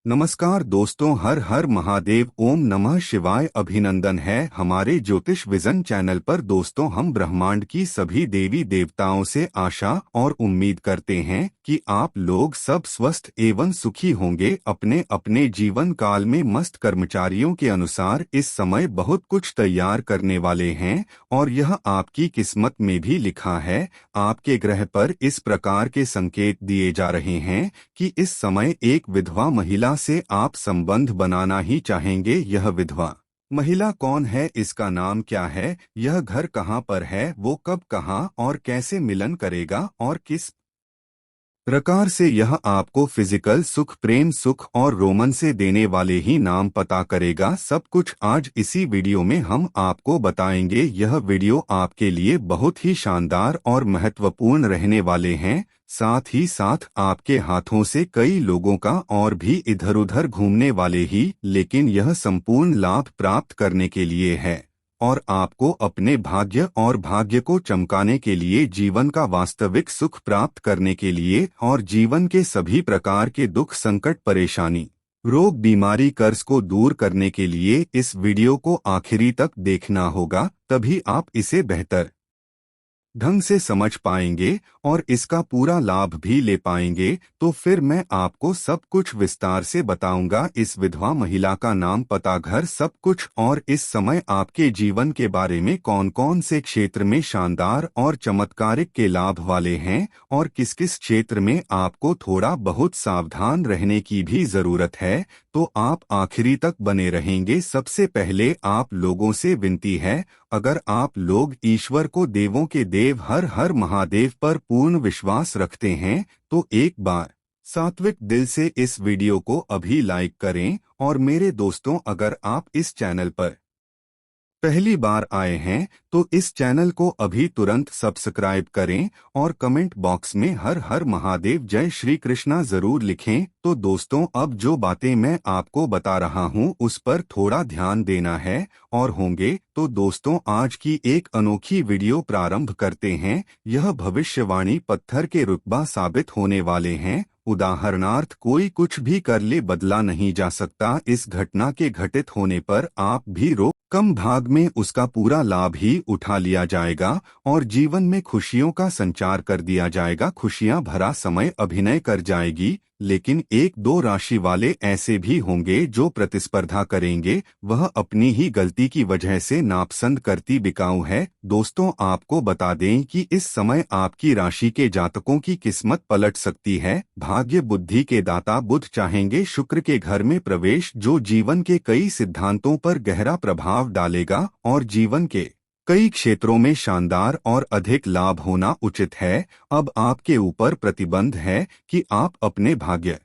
नमस्कार दोस्तों, हर हर महादेव, ओम नमः शिवाय। अभिनंदन है हमारे ज्योतिष विजन चैनल पर। दोस्तों, हम ब्रह्मांड की सभी देवी देवताओं से आशा और उम्मीद करते हैं कि आप लोग सब स्वस्थ एवं सुखी होंगे। अपने अपने जीवन काल में मस्त कर्मचारियों के अनुसार इस समय बहुत कुछ तैयार करने वाले हैं और यह आपकी किस्मत में भी लिखा है। आपके ग्रह पर इस प्रकार के संकेत दिए जा रहे हैं कि इस समय एक विधवा महिला से आप संबंध बनाना ही चाहेंगे। यह विधवा महिला कौन है, इसका नाम क्या है, यह घर कहाँ पर है, वो कब, कहाँ और कैसे मिलन करेगा और किस प्रकार से यह आपको फिजिकल सुख, प्रेम सुख और रोमांस देने वाले ही नाम पता करेगा। सब कुछ आज इसी वीडियो में हम आपको बताएंगे। यह वीडियो आपके लिए बहुत ही शानदार और महत्वपूर्ण रहने वाले हैं। साथ ही साथ आपके हाथों से कई लोगों का और भी इधर उधर घूमने वाले ही, लेकिन यह संपूर्ण लाभ प्राप्त करने के लिए है और आपको अपने भाग्य और भाग्य को चमकाने के लिए, जीवन का वास्तविक सुख प्राप्त करने के लिए और जीवन के सभी प्रकार के दुख, संकट, परेशानी, रोग, बीमारी, कर्ज को दूर करने के लिए इस वीडियो को आखिरी तक देखना होगा। तभी आप इसे बेहतर ढंग से समझ पाएंगे और इसका पूरा लाभ भी ले पाएंगे। तो फिर मैं आपको सब कुछ विस्तार से बताऊंगा। इस विधवा महिला का नाम, पता, घर, सब कुछ, और इस समय आपके जीवन के बारे में कौन कौन से क्षेत्र में शानदार और चमत्कारिक के लाभ वाले हैं और किस किस क्षेत्र में आपको थोड़ा बहुत सावधान रहने की भी जरूरत है। तो आप आखिरी तक बने रहेंगे। सबसे पहले आप लोगों से विनती है, अगर आप लोग ईश्वर को, देवों के देव हर हर महादेव पर पूर्ण विश्वास रखते हैं तो एक बार सात्विक दिल से इस वीडियो को अभी लाइक करें। और मेरे दोस्तों, अगर आप इस चैनल पर पहली बार आए हैं तो इस चैनल को अभी तुरंत सब्सक्राइब करें और कमेंट बॉक्स में हर हर महादेव, जय श्री कृष्णा जरूर लिखें। तो दोस्तों, अब जो बातें मैं आपको बता रहा हूं उस पर थोड़ा ध्यान देना है और होंगे। तो दोस्तों, आज की एक अनोखी वीडियो प्रारंभ करते हैं। यह भविष्यवाणी पत्थर के रुतबा साबित होने वाले हैं। उदाहरणार्थ, कोई कुछ भी कर ले, बदला नहीं जा सकता। इस घटना के घटित होने पर आप भी कम भाग में उसका पूरा लाभ ही उठा लिया जाएगा और जीवन में खुशियों का संचार कर दिया जाएगा। खुशियां भरा समय अभिनय कर जाएगी। लेकिन एक दो राशि वाले ऐसे भी होंगे जो प्रतिस्पर्धा करेंगे। वह अपनी ही गलती की वजह से नापसंद करती बिकाऊ है। दोस्तों, आपको बता दें कि इस समय आपकी राशि के जातकों की किस्मत पलट सकती है। भाग्य बुद्धि के दाता बुध चाहेंगे शुक्र के घर में प्रवेश, जो जीवन के कई सिद्धांतों पर गहरा प्रभाव डालेगा और जीवन के कई क्षेत्रों में शानदार और अधिक लाभ होना उचित है। अब आपके ऊपर प्रतिबंध है कि आप अपने भाग्य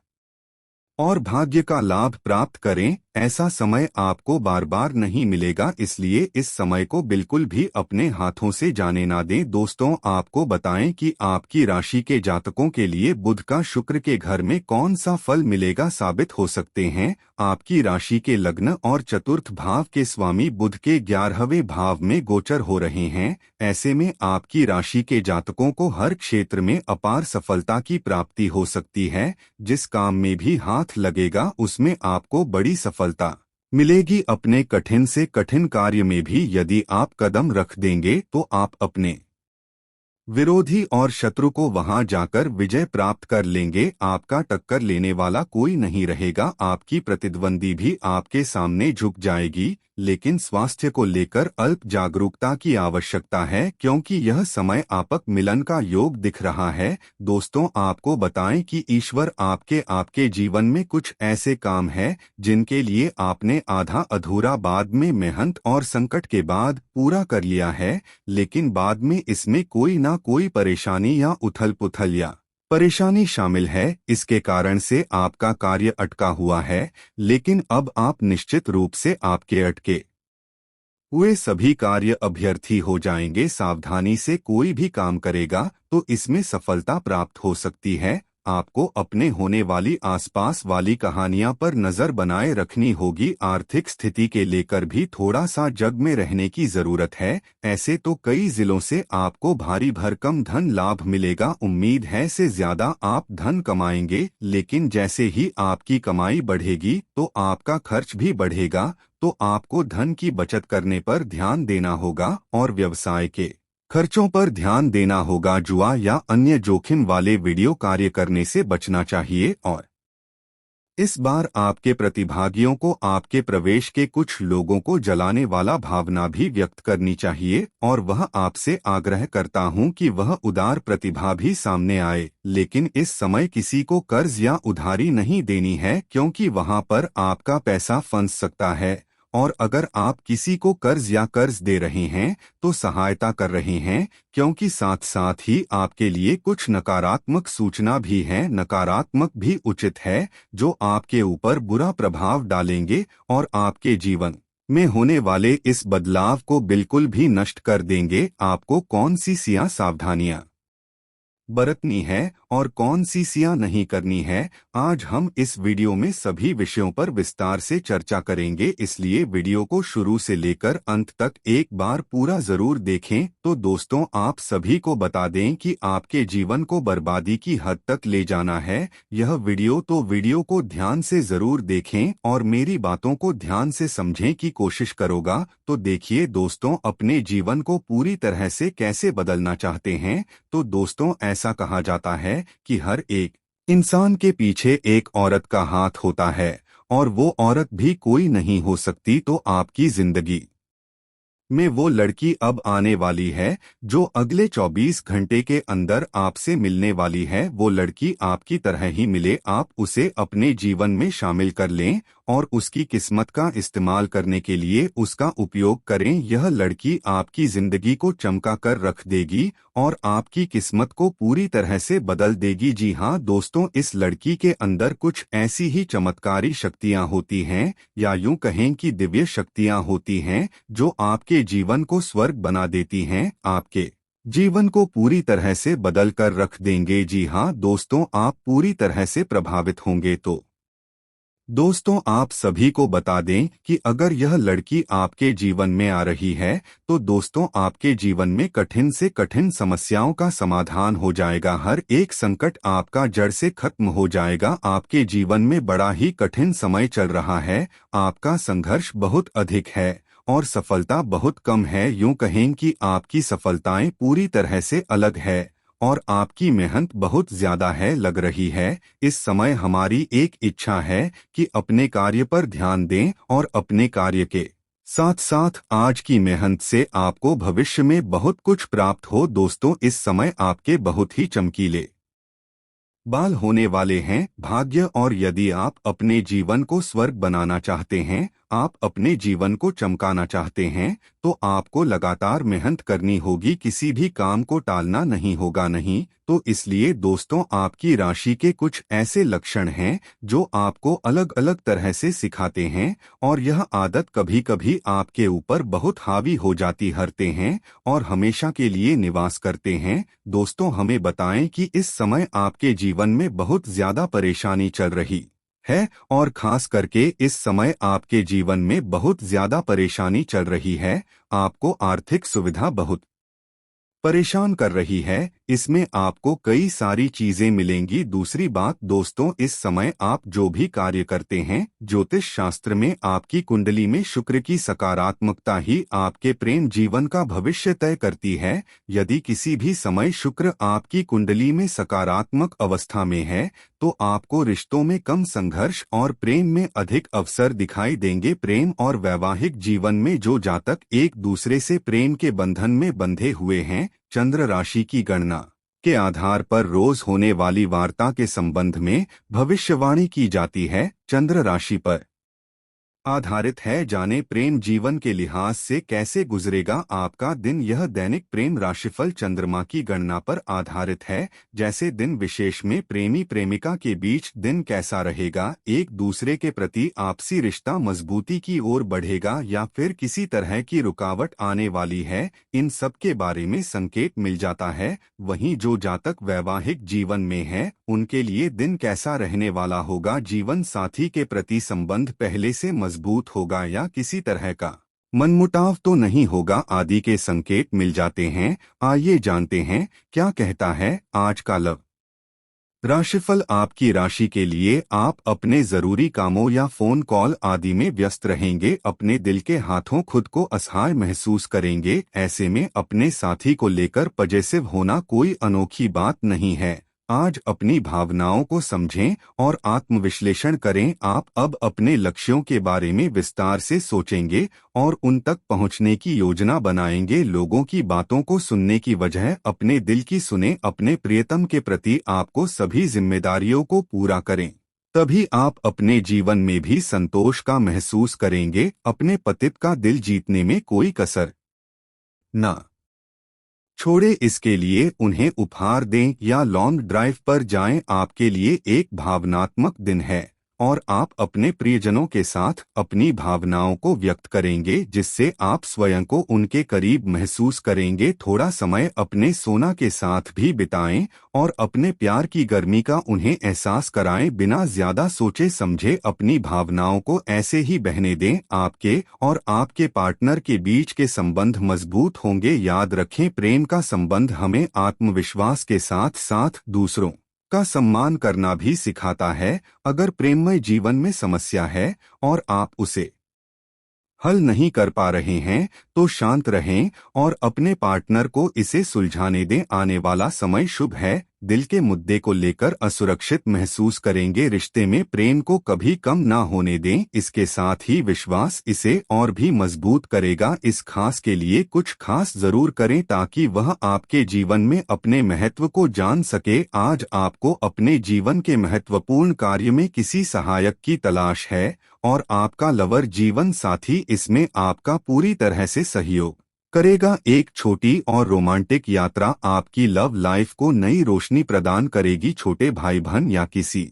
और भाग्य का लाभ प्राप्त करें। ऐसा समय आपको बार बार नहीं मिलेगा, इसलिए इस समय को बिल्कुल भी अपने हाथों से जाने ना दें। दोस्तों, आपको बताएं कि आपकी राशि के जातकों के लिए बुध का शुक्र के घर में कौन सा फल मिलेगा साबित हो सकते हैं। आपकी राशि के लग्न और चतुर्थ भाव के स्वामी बुध के 11वें भाव में गोचर हो रहे हैं। ऐसे में आपकी राशि के जातकों को हर क्षेत्र में अपार सफलता की प्राप्ति हो सकती है। जिस काम में भी हाथ लगेगा उसमें आपको बड़ी सफलता मिलेगी। अपने कठिन से कठिन कार्य में भी यदि आप कदम रख देंगे तो आप अपने विरोधी और शत्रु को वहां जाकर विजय प्राप्त कर लेंगे। आपका टक्कर लेने वाला कोई नहीं रहेगा। आपकी प्रतिद्वंदी भी आपके सामने झुक जाएगी। लेकिन स्वास्थ्य को लेकर अल्प जागरूकता की आवश्यकता है, क्योंकि यह समय आपक मिलन का योग दिख रहा है। दोस्तों, आपको बताएं कि ईश्वर आपके जीवन में कुछ ऐसे काम है जिनके लिए आपने आधा अधूरा बाद में मेहनत और संकट के बाद पूरा कर लिया है, लेकिन बाद में इसमें कोई ना कोई परेशानी या उथल पुथल या परेशानी शामिल है। इसके कारण से आपका कार्य अटका हुआ है। लेकिन अब आप निश्चित रूप से आपके अटके हुए सभी कार्य अभ्यर्थी हो जाएंगे। सावधानी से कोई भी काम करेगा तो इसमें सफलता प्राप्त हो सकती है। आपको अपने होने वाली आसपास वाली कहानियां पर नजर बनाए रखनी होगी। आर्थिक स्थिति के लेकर भी थोड़ा सा जग में रहने की जरूरत है। ऐसे तो कई जिलों से आपको भारी भरकम धन लाभ मिलेगा। उम्मीद है से ज्यादा आप धन कमाएंगे, लेकिन जैसे ही आपकी कमाई बढ़ेगी तो आपका खर्च भी बढ़ेगा। तो आपको धन की बचत करने पर ध्यान देना होगा और व्यवसाय के खर्चों पर ध्यान देना होगा। जुआ या अन्य जोखिम वाले वीडियो कार्य करने से बचना चाहिए। और इस बार आपके प्रतिभागियों को आपके प्रवेश के कुछ लोगों को जलाने वाला भावना भी व्यक्त करनी चाहिए, और वह आपसे आग्रह करता हूं कि वह उदार प्रतिभा भी सामने आए। लेकिन इस समय किसी को कर्ज या उधारी नहीं देनी है, क्योंकि वहां पर आपका पैसा फंस सकता है। और अगर आप किसी को कर्ज या कर्ज दे रहे हैं तो सहायता कर रहे हैं, क्योंकि साथ साथ ही आपके लिए कुछ नकारात्मक सूचना भी है। नकारात्मक भी उचित है, जो आपके ऊपर बुरा प्रभाव डालेंगे और आपके जीवन में होने वाले इस बदलाव को बिल्कुल भी नष्ट कर देंगे। आपको कौन सी सियां सावधानियां बरतनी है और कौन सी सियां नहीं करनी है, आज हम इस वीडियो में सभी विषयों पर विस्तार से चर्चा करेंगे। इसलिए वीडियो को शुरू से लेकर अंत तक एक बार पूरा जरूर देखें। तो दोस्तों, आप सभी को बता दें कि आपके जीवन को बर्बादी की हद तक ले जाना है यह वीडियो, तो वीडियो को ध्यान से जरूर देखें और मेरी बातों को ध्यान से समझने की कोशिश करोगा। तो देखिए दोस्तों, अपने जीवन को पूरी तरह से कैसे बदलना चाहते हैं। तो दोस्तों, ऐसा कहा जाता है कि हर एक इंसान के पीछे एक औरत का हाथ होता है, और वो औरत भी कोई नहीं हो सकती। तो आपकी जिंदगी में वो लड़की अब आने वाली है जो अगले 24 घंटे के अंदर आपसे मिलने वाली है। वो लड़की आपकी तरह ही मिले, आप उसे अपने जीवन में शामिल कर लें और उसकी किस्मत का इस्तेमाल करने के लिए उसका उपयोग करें। यह लड़की आपकी जिंदगी को चमका कर रख देगी और आपकी किस्मत को पूरी तरह से बदल देगी। जी हाँ दोस्तों, इस लड़की के अंदर कुछ ऐसी ही चमत्कारी शक्तियां होती हैं, या यूं कहें कि दिव्य शक्तियां होती हैं, जो आपके जीवन को स्वर्ग बना देती हैं, आपके जीवन को पूरी तरह से बदल कर रख देंगे। जी हाँ दोस्तों, आप पूरी तरह से प्रभावित होंगे। तो दोस्तों, आप सभी को बता दें कि अगर यह लड़की आपके जीवन में आ रही है तो दोस्तों, आपके जीवन में कठिन से कठिन समस्याओं का समाधान हो जाएगा। हर एक संकट आपका जड़ से खत्म हो जाएगा। आपके जीवन में बड़ा ही कठिन समय चल रहा है, आपका संघर्ष बहुत अधिक है और सफलता बहुत कम है। यूं कहें कि आपकी सफलताएं पूरी तरह से अलग है और आपकी मेहनत बहुत ज्यादा है लग रही है। इस समय हमारी एक इच्छा है कि अपने कार्य पर ध्यान दें और अपने कार्य के साथ साथ आज की मेहनत से आपको भविष्य में बहुत कुछ प्राप्त हो। दोस्तों, इस समय आपके बहुत ही चमकीले बाल होने वाले हैं। भाग्य, और यदि आप अपने जीवन को स्वर्ग बनाना चाहते हैं, आप अपने जीवन को चमकाना चाहते हैं, तो आपको लगातार मेहनत करनी होगी, किसी भी काम को टालना नहीं होगा। नहीं तो इसलिए दोस्तों, आपकी राशि के कुछ ऐसे लक्षण हैं जो आपको अलग अलग तरह से सिखाते हैं, और यह आदत कभी कभी आपके ऊपर बहुत हावी हो जाती हरते हैं और हमेशा के लिए निवास करते हैं। दोस्तों, हमें बताएं कि इस समय आपके जीवन में बहुत ज्यादा परेशानी चल रही है, और खास करके इस समय आपके जीवन में बहुत ज्यादा परेशानी चल रही है। आपको आर्थिक सुविधा बहुत परेशान कर रही है, इसमें आपको कई सारी चीजें मिलेंगी। दूसरी बात दोस्तों, इस समय आप जो भी कार्य करते हैं, ज्योतिष शास्त्र में आपकी कुंडली में शुक्र की सकारात्मकता ही आपके प्रेम जीवन का भविष्य तय करती है। यदि किसी भी समय शुक्र आपकी कुंडली में सकारात्मक अवस्था में है तो आपको रिश्तों में कम संघर्ष और प्रेम में अधिक अवसर दिखाई देंगे। प्रेम और वैवाहिक जीवन में जो जातक एक दूसरे से प्रेम के बंधन में बंधे हुए हैं, चंद्र राशि की गणना के आधार पर रोज होने वाली वार्ता के संबंध में भविष्यवाणी की जाती है। चंद्र राशि पर आधारित है। जाने प्रेम जीवन के लिहाज से कैसे गुजरेगा आपका दिन। यह दैनिक प्रेम राशिफल चंद्रमा की गणना पर आधारित है। जैसे दिन विशेष में प्रेमी प्रेमिका के बीच दिन कैसा रहेगा, एक दूसरे के प्रति आपसी रिश्ता मजबूती की ओर बढ़ेगा या फिर किसी तरह की रुकावट आने वाली है, इन सब के बारे में संकेत मिल जाता है। वहीं जो जातक वैवाहिक जीवन में है उनके लिए दिन कैसा रहने वाला होगा। जीवन साथी के प्रति संबंध पहले से मजबूत होगा या किसी तरह का मनमुटाव तो नहीं होगा आदि के संकेत मिल जाते हैं। आइए जानते हैं क्या कहता है आज का लव राशिफल। आपकी राशि के लिए आप अपने जरूरी कामों या फोन कॉल आदि में व्यस्त रहेंगे। अपने दिल के हाथों खुद को असहाय महसूस करेंगे। ऐसे में अपने साथी को लेकर पॉजिटिव होना कोई अनोखी बात नहीं है। आज अपनी भावनाओं को समझें और आत्मविश्लेषण करें। आप अब अपने लक्ष्यों के बारे में विस्तार से सोचेंगे और उन तक पहुंचने की योजना बनाएंगे। लोगों की बातों को सुनने की बजाय अपने दिल की सुने। अपने प्रियतम के प्रति आपको सभी जिम्मेदारियों को पूरा करें, तभी आप अपने जीवन में भी संतोष का महसूस करेंगे। अपने पतित का दिल जीतने में कोई कसर न छोड़े, इसके लिए उन्हें उपहार दें या लॉन्ग ड्राइव पर जाएं। आपके लिए एक भावनात्मक दिन है और आप अपने प्रियजनों के साथ अपनी भावनाओं को व्यक्त करेंगे, जिससे आप स्वयं को उनके करीब महसूस करेंगे। थोड़ा समय अपने सोना के साथ भी बिताएं और अपने प्यार की गर्मी का उन्हें एहसास कराएं। बिना ज्यादा सोचे समझे अपनी भावनाओं को ऐसे ही बहने दें। आपके और आपके पार्टनर के बीच के संबंध मजबूत होंगे। याद रखें, प्रेम का संबंध हमें आत्मविश्वास के साथ साथ दूसरों का सम्मान करना भी सिखाता है। अगर प्रेममय जीवन में समस्या है और आप उसे हल नहीं कर पा रहे हैं तो शांत रहें और अपने पार्टनर को इसे सुलझाने दें। आने वाला समय शुभ है। दिल के मुद्दे को लेकर असुरक्षित महसूस करेंगे। रिश्ते में प्रेम को कभी कम ना होने दें, इसके साथ ही विश्वास इसे और भी मजबूत करेगा। इस खास के लिए कुछ खास जरूर करें ताकि वह आपके जीवन में अपने महत्व को जान सके। आज आपको अपने जीवन के महत्वपूर्ण कार्य में किसी सहायक की तलाश है और आपका लवर जीवन साथी इसमें आपका पूरी तरह से सहयोग करेगा। एक छोटी और रोमांटिक यात्रा आपकी लव लाइफ को नई रोशनी प्रदान करेगी। छोटे भाई बहन या किसी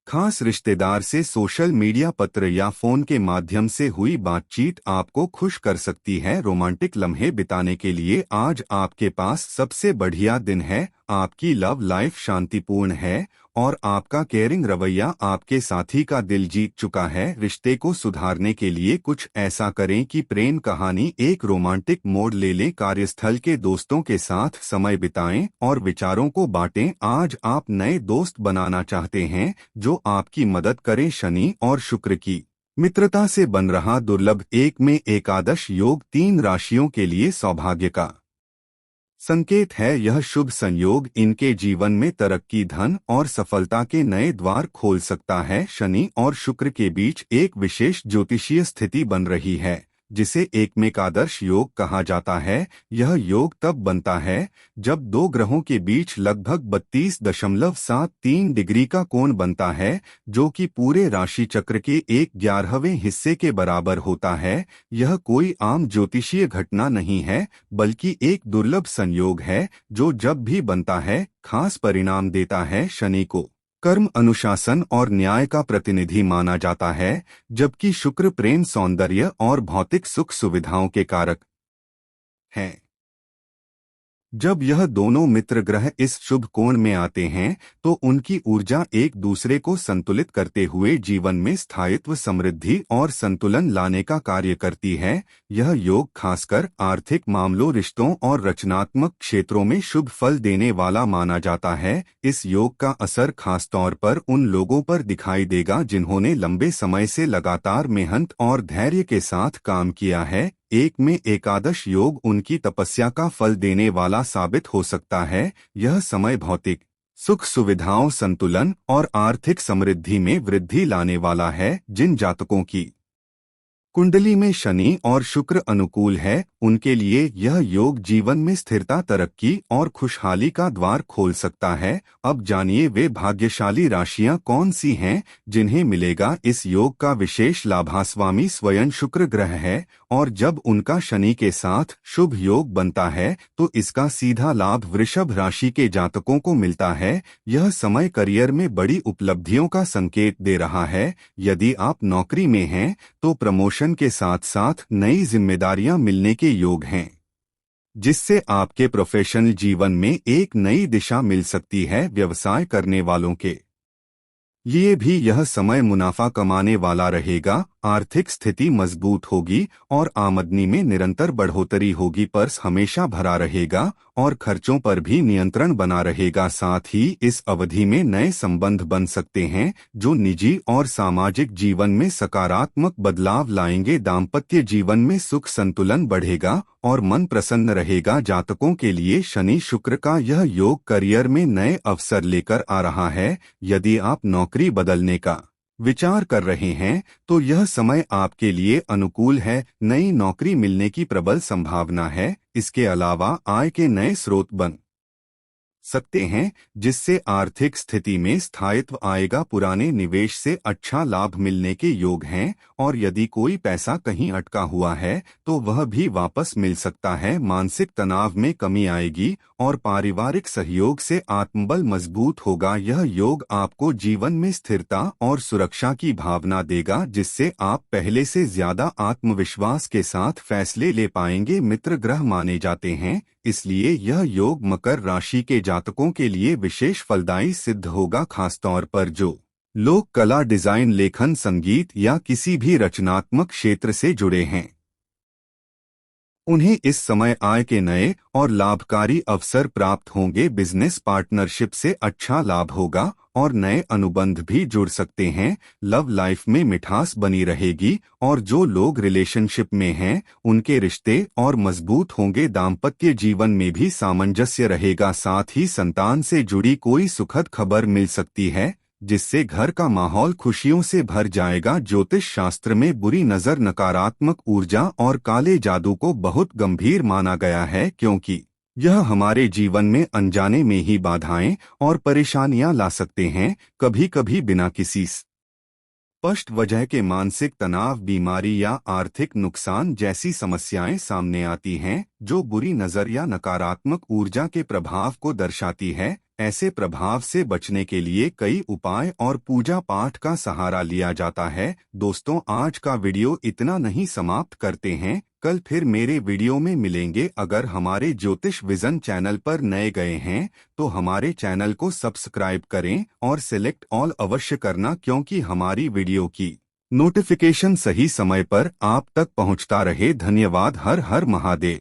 खास रिश्तेदार से सोशल मीडिया, पत्र या फोन के माध्यम से हुई बातचीत आपको खुश कर सकती है। रोमांटिक लम्हे बिताने के लिए आज आपके पास सबसे बढ़िया दिन है। आपकी लव लाइफ शांतिपूर्ण है और आपका केयरिंग रवैया आपके साथी का दिल जीत चुका है। रिश्ते को सुधारने के लिए कुछ ऐसा करें कि प्रेम कहानी एक रोमांटिक मोड़ ले ले। कार्यस्थल के दोस्तों के साथ समय बिताएं और विचारों को बांटें। आज आप नए दोस्त बनाना चाहते हैं जो आपकी मदद करें। शनि और शुक्र की मित्रता से बन रहा दुर्लभ एक में एकादश योग 3 राशियों के लिए सौभाग्य का संकेत है। यह शुभ संयोग इनके जीवन में तरक्की, धन और सफलता के नए द्वार खोल सकता है। शनि और शुक्र के बीच एक विशेष ज्योतिषीय स्थिति बन रही है जिसे एकमेकादर्श योग कहा जाता है। यह योग तब बनता है जब दो ग्रहों के बीच लगभग 32.73 डिग्री का कोण बनता है, जो कि पूरे राशि चक्र के 1/11वें हिस्से के बराबर होता है। यह कोई आम ज्योतिषीय घटना नहीं है बल्कि एक दुर्लभ संयोग है जो जब भी बनता है खास परिणाम देता है। शनि को कर्म, अनुशासन और न्याय का प्रतिनिधि माना जाता है, जबकि शुक्र प्रेम, सौंदर्य और भौतिक सुख सुविधाओं के कारक हैं। जब यह दोनों मित्र ग्रह इस शुभ कोण में आते हैं तो उनकी ऊर्जा एक दूसरे को संतुलित करते हुए जीवन में स्थायित्व, समृद्धि और संतुलन लाने का कार्य करती है। यह योग खासकर आर्थिक मामलों, रिश्तों और रचनात्मक क्षेत्रों में शुभ फल देने वाला माना जाता है। इस योग का असर खासतौर पर उन लोगों पर दिखाई देगा जिन्होंने लंबे समय से लगातार मेहनत और धैर्य के साथ काम किया है। एक में एकादश योग उनकी तपस्या का फल देने वाला साबित हो सकता है। यह समय भौतिक सुख सुविधाओं, संतुलन और आर्थिक समृद्धि में वृद्धि लाने वाला है। जिन जातकों की कुंडली में शनि और शुक्र अनुकूल है, उनके लिए यह योग जीवन में स्थिरता, तरक्की और खुशहाली का द्वार खोल सकता है। अब जानिए वे भाग्यशाली राशियां कौन सी हैं जिन्हें मिलेगा इस योग का विशेष लाभास्वामी स्वयं शुक्र ग्रह है, और जब उनका शनि के साथ शुभ योग बनता है तो इसका सीधा लाभ वृषभ राशि के जातकों को मिलता है। यह समय करियर में बड़ी उपलब्धियों का संकेत दे रहा है। यदि आप नौकरी में हैं तो प्रमोशन के साथ साथ नई जिम्मेदारियां मिलने के योग हैं, जिससे आपके प्रोफेशनल जीवन में एक नई दिशा मिल सकती है। व्यवसाय करने वालों के लिए भी यह समय मुनाफा कमाने वाला रहेगा। आर्थिक स्थिति मजबूत होगी और आमदनी में निरंतर बढ़ोतरी होगी। पर्स हमेशा भरा रहेगा और खर्चों पर भी नियंत्रण बना रहेगा। साथ ही इस अवधि में नए संबंध बन सकते हैं जो निजी और सामाजिक जीवन में सकारात्मक बदलाव लाएंगे। दाम्पत्य जीवन में सुख संतुलन बढ़ेगा और मन प्रसन्न रहेगा। जातकों के लिए शनि शुक्र का यह योग करियर में नए अवसर लेकर आ रहा है। यदि आप नौकरी बदलने का विचार कर रहे हैं तो यह समय आपके लिए अनुकूल है। नई नौकरी मिलने की प्रबल संभावना है। इसके अलावा आय के नए स्रोत बन सकते हैं जिससे आर्थिक स्थिति में स्थायित्व आएगा। पुराने निवेश से अच्छा लाभ मिलने के योग हैं और यदि कोई पैसा कहीं अटका हुआ है तो वह भी वापस मिल सकता है। मानसिक तनाव में कमी आएगी और पारिवारिक सहयोग से आत्मबल मजबूत होगा। यह योग आपको जीवन में स्थिरता और सुरक्षा की भावना देगा, जिससे आप पहले से ज्यादा आत्मविश्वास के साथ फैसले ले पाएंगे। मित्र ग्रह माने जाते हैं, इसलिए यह योग मकर राशि के जातकों के लिए विशेष फलदायी सिद्ध होगा। खासतौर पर जो लोग कला, डिजाइन, लेखन, संगीत या किसी भी रचनात्मक क्षेत्र से जुड़े हैं, उन्हें इस समय आय के नए और लाभकारी अवसर प्राप्त होंगे। बिजनेस पार्टनरशिप से अच्छा लाभ होगा और नए अनुबंध भी जुड़ सकते हैं। लव लाइफ में मिठास बनी रहेगी और जो लोग रिलेशनशिप में हैं उनके रिश्ते और मजबूत होंगे। दाम्पत्य जीवन में भी सामंजस्य रहेगा। साथ ही संतान से जुड़ी कोई सुखद खबर मिल सकती है जिससे घर का माहौल खुशियों से भर जाएगा। ज्योतिष शास्त्र में बुरी नजर, नकारात्मक ऊर्जा और काले जादू को बहुत गंभीर माना गया है, क्योंकि यह हमारे जीवन में अनजाने में ही बाधाएं और परेशानियां ला सकते हैं। कभी कभी बिना किसी स्पष्ट वजह के मानसिक तनाव, बीमारी या आर्थिक नुकसान जैसी समस्याएं सामने आती हैं जो बुरी नजर या नकारात्मक ऊर्जा के प्रभाव को दर्शाती है। ऐसे प्रभाव से बचने के लिए कई उपाय और पूजा पाठ का सहारा लिया जाता है। दोस्तों, आज का वीडियो इतना नहीं, समाप्त करते हैं। कल फिर मेरे वीडियो में मिलेंगे। अगर हमारे ज्योतिष विजन चैनल पर नए गए हैं तो हमारे चैनल को सब्सक्राइब करें और सिलेक्ट ऑल अवश्य करना, क्योंकि हमारी वीडियो की नोटिफिकेशन सही समय पर आप तक पहुंचता रहे। धन्यवाद। हर हर महादेव।